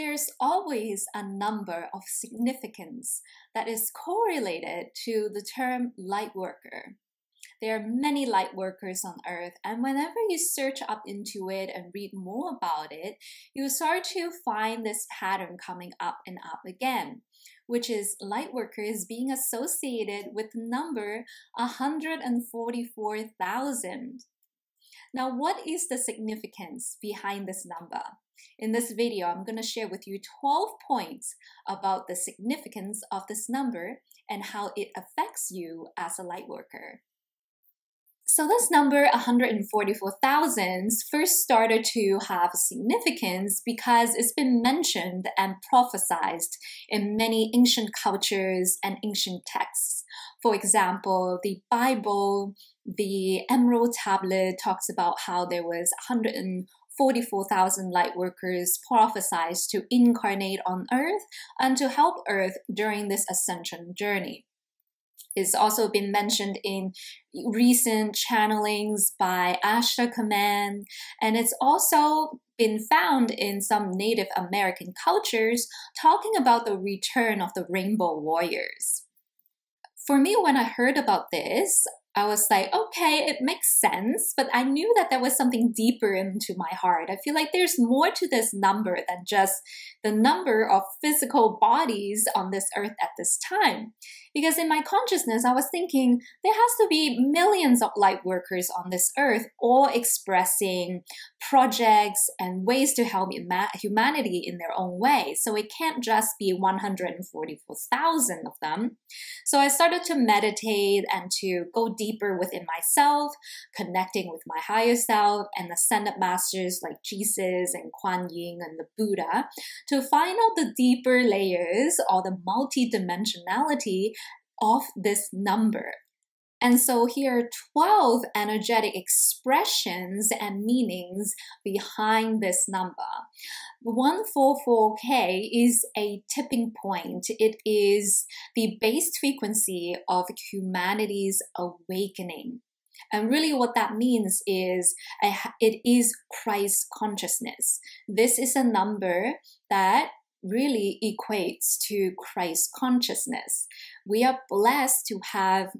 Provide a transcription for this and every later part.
There's always a number of significance that is correlated to the term light worker. There are many light workers on earth, and whenever you search up into it and read more about it, you start to find this pattern coming up and up again, which is light workers being associated with the number 144,000. Now, what is the significance behind this number? In this video, I'm going to share with you 12 points about the significance of this number and how it affects you as a light worker. So this number 144,000 first started to have significance because it's been mentioned and prophesied in many ancient cultures and ancient texts. For example, the Bible, the Emerald Tablet talks about how there was 144,000 light workers prophesied to incarnate on earth and to help earth during this ascension journey. It's also been mentioned in recent channelings by Ashtar Command, and it's also been found in some Native American cultures talking about the return of the Rainbow Warriors. For me, when I heard about this, I was like, okay, it makes sense, but I knew that there was something deeper into my heart. I feel like there's more to this number than just the number of physical bodies on this earth at this time. Because in my consciousness, I was thinking there has to be millions of light workers on this earth, all expressing projects and ways to help humanity in their own way. So it can't just be 144,000 of them. So I started to meditate and to go deeper within myself, connecting with my higher self and ascended masters like Jesus and Kuan Yin and the Buddha to find out the deeper layers or the multidimensionality of this number. And so here are 12 energetic expressions and meanings behind this number. 144K is a tipping point. It is the base frequency of humanity's awakening. And really what that means is it is Christ consciousness. This is a number that really equates to Christ consciousness. We are blessed to have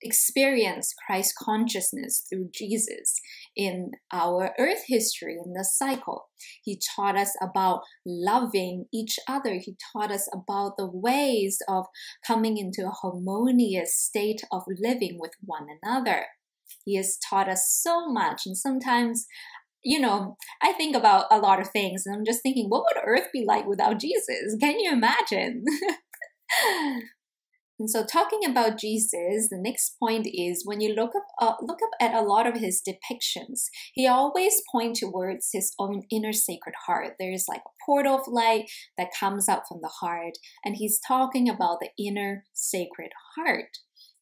experienced Christ consciousnness through Jesus in our earth history, in the cycle. He taught us about loving each other. He taught us about the ways of coming into a harmonious state of living with one another. He has taught us so much, and sometimes I think about a lot of things and I'm just thinking, what would earth be like without Jesus? Can you imagine? And so talking about Jesus, the next point is when you look up at a lot of his depictions, he always points towards his own inner sacred heart. There is like a portal of light that comes out from the heart, and he's talking about the inner sacred heart.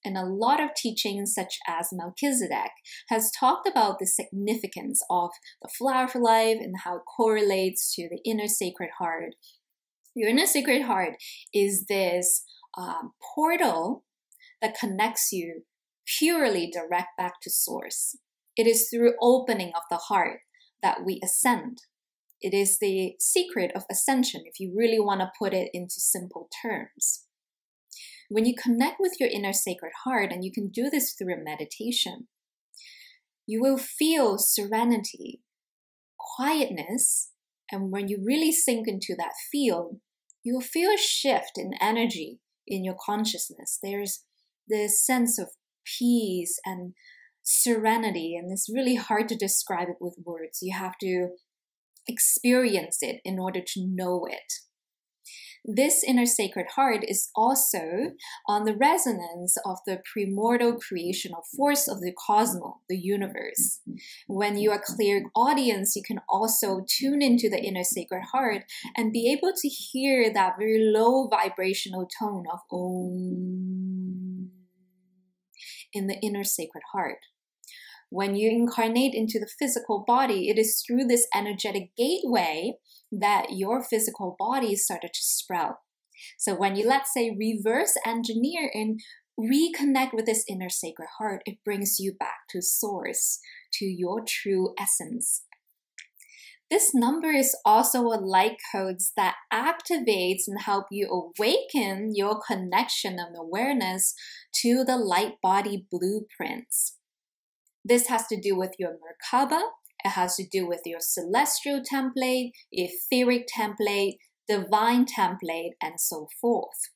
And a lot of teachings such as Melchizedek has talked about the significance of the flower of life and how it correlates to the inner sacred heart. Your inner sacred heart is this portal that connects you purely direct back to source. It is through opening of the heart that we ascend. It is the secret of ascension, if you really want to put it into simple terms. When you connect with your inner sacred heart, and you can do this through a meditation, you will feel serenity, quietness, and when you really sink into that field, you will feel a shift in energy in your consciousness. There's this sense of peace and serenity, and it's really hard to describe it with words. You have to experience it in order to know it. This inner sacred heart is also on the resonance of the primordial creational force of the cosmos, the universe. When you are clairaudience, you can also tune into the inner sacred heart and be able to hear that very low vibrational tone of Om in the inner sacred heart. When you incarnate into the physical body, it is through this energetic gateway that your physical body started to sprout. So when you, let's say, reverse engineer and reconnect with this inner sacred heart, it brings you back to source, to your true essence. This number is also a light code that activates and helps you awaken your connection and awareness to the light body blueprints. This has to do with your Merkaba, it has to do with your celestial template, etheric template, divine template, and so forth.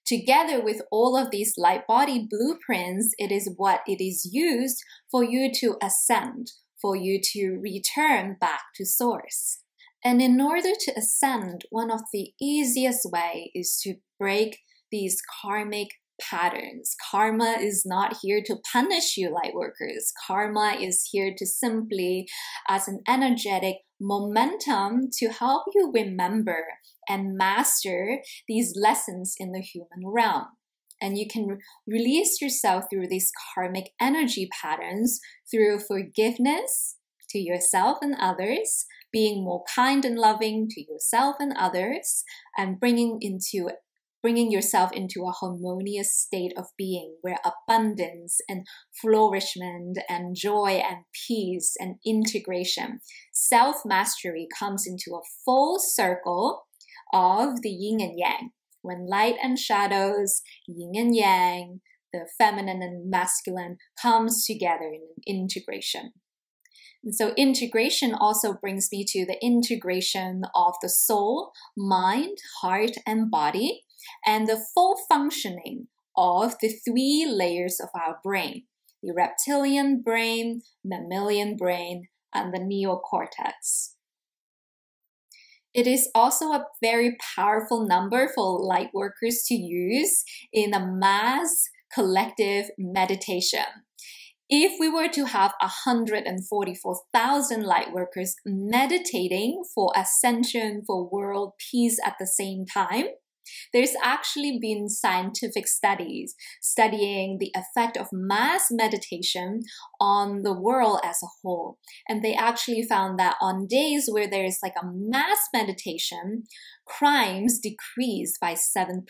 Together with all of these light body blueprints, it is what it is used for you to ascend, for you to return back to source. And in order to ascend, one of the easiest way is to break these karmic patterns. Karma is not here to punish you, light workers. Karma is here to simply, as an energetic momentum, to help you remember and master these lessons in the human realm. And you can release yourself through these karmic energy patterns through forgiveness to yourself and others, being more kind and loving to yourself and others, and bringing yourself into a harmonious state of being where abundance and flourishment and joy and peace and integration, self-mastery comes into a full circle of the yin and yang. When light and shadows, yin and yang, the feminine and masculine comes together in an integration. And so integration also brings me to the integration of the soul, mind, heart, and body, and the full functioning of the 3 layers of our brain: the reptilian brain, mammalian brain, and the neocortex. It is also a very powerful number for light workers to use in a mass collective meditation. If we were to have 144,000 light workers meditating for ascension, for world peace at the same time, there's actually been scientific studies studying the effect of mass meditation on the world as a whole. And they actually found that on days where there's like a mass meditation, crimes decreased by 7%.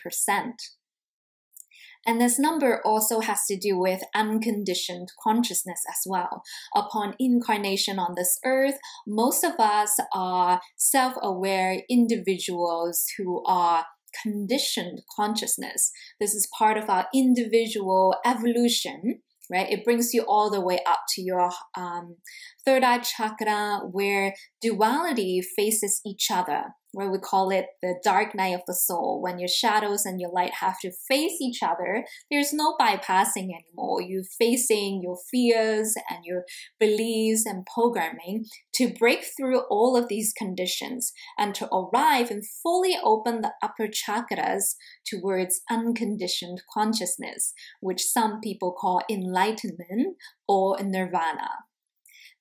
And this number also has to do with unconditioned consciousness as well. Upon incarnation on this earth, most of us are self-aware individuals who are conditioned consciousness. This is part of our individual evolution, right? It brings you all the way up to your third eye chakra, where duality faces each other, where we call it the dark night of the soul. When your shadows and your light have to face each other, there's no bypassing anymore. You're facing your fears and your beliefs and programming to break through all of these conditions and to arrive and fully open the upper chakras towards unconditioned consciousness, which some people call enlightenment or nirvana.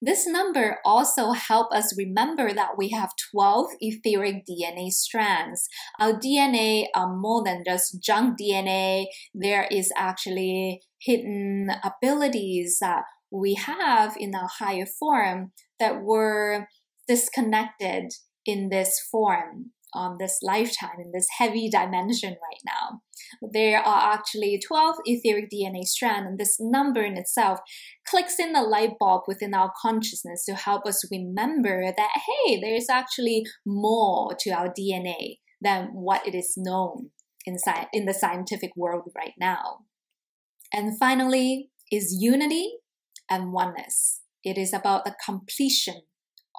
This number also helps us remember that we have 12 etheric DNA strands. Our DNA are more than just junk DNA. There is actually hidden abilities that we have in our higher form that were disconnected in this form, on this lifetime, in this heavy dimension right now. There are actually 12 etheric DNA strands, and this number in itself clicks in the light bulb within our consciousness to help us remember that, hey, there's actually more to our DNA than what it is known in the scientific world right now. And finally is unity and oneness. It is about the completion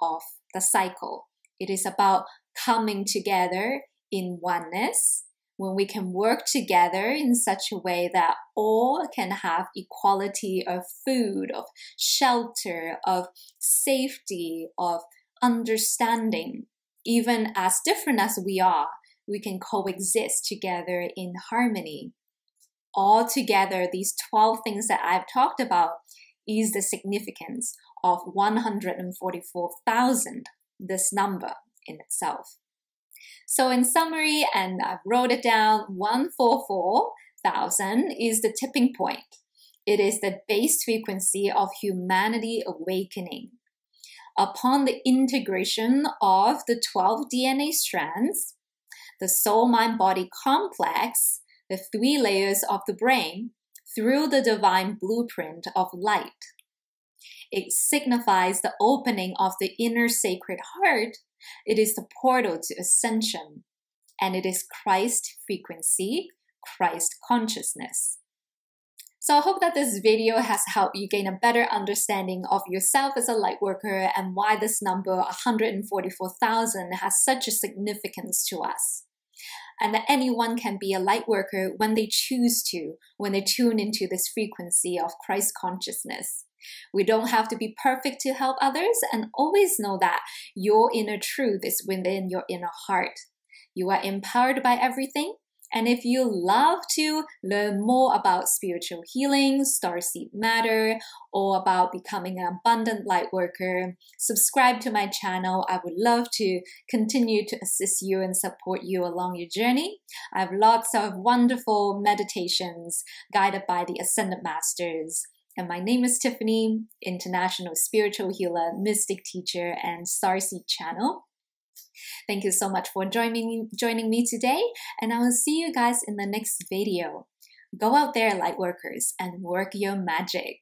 of the cycle. It is about coming together in oneness, when we can work together in such a way that all can have equality of food, of shelter, of safety, of understanding. Even as different as we are, we can coexist together in harmony. All together, these 12 things that I've talked about is the significance of 144,000, this number in itself. So in summary, and I wrote it down, 144,000 is the tipping point. It is the base frequency of humanity awakening. Upon the integration of the 12 DNA strands, the soul-mind-body complex, the 3 layers of the brain, through the divine blueprint of light, It signifies the opening of the inner sacred heart. It is the portal to ascension. And it is Christ frequency, Christ consciousness. So I hope that this video has helped you gain a better understanding of yourself as a light worker and why this number 144,000 has such a significance to us. And that anyone can be a light worker when they choose to, when they tune into this frequency of Christ consciousness. We don't have to be perfect to help others, and always know that your inner truth is within your inner heart. You are empowered by everything. And if you love to learn more about spiritual healing, starseed matter, or about becoming an abundant light worker, subscribe to my channel. I would love to continue to assist you and support you along your journey. I have lots of wonderful meditations guided by the Ascended Masters. And my name is Tiffany, international spiritual healer, mystic teacher, and starseed channel. Thank you so much for joining me today, and I will see you guys in the next video. Go out there, light workers, and work your magic.